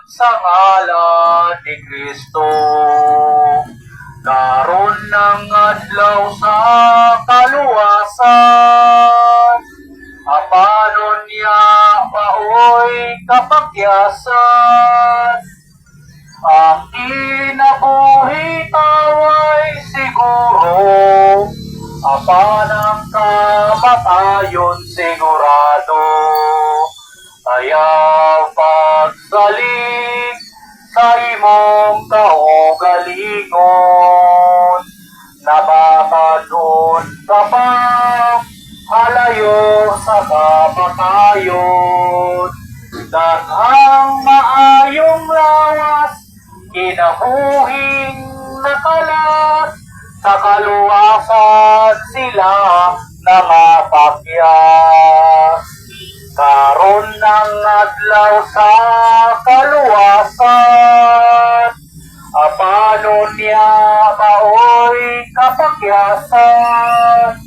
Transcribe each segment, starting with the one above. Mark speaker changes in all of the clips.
Speaker 1: sa ngalan ni Kristo. Karon ng adlaw sa kaluwasan, apanon niya paoy kapakyasan. Ang kinabuhi taway siguro, apan ang kamatayon sigurado. Kaya pagsalig sa imong kaugalingon, nabapadon ka pa halayo sa kamatayon. Daghang maayong lawas, kinabuhing nakalat, sa kaluwasan sila nangapakyas. Karon ng adlaw sa kaluwasan, apanon niya maoy kapakyasan.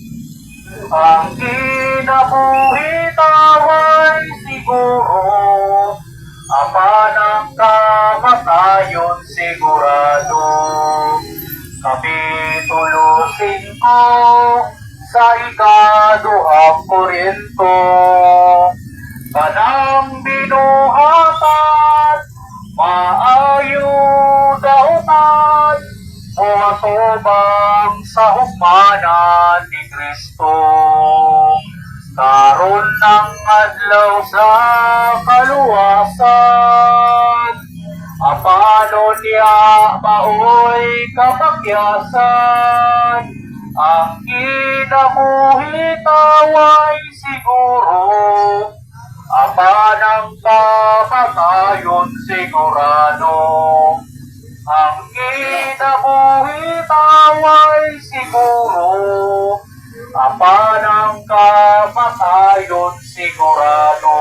Speaker 1: Ang kinabuhi taway siguro, apan ang kamatayon sigurado. Kapitulo 5 sa ikaduhang Korinto. Kanang binuhatan, maayo dautan, atubang sa hukmanan ni Kristo. Karon ng adlaw sa kaluwasan, apanon niya maoy kapakyasan. Ang kinabuhi taway siguro, apan ang kamatayon sigurado. Ang kinabuhi taway siguro, apan ang kamatayon sigurado.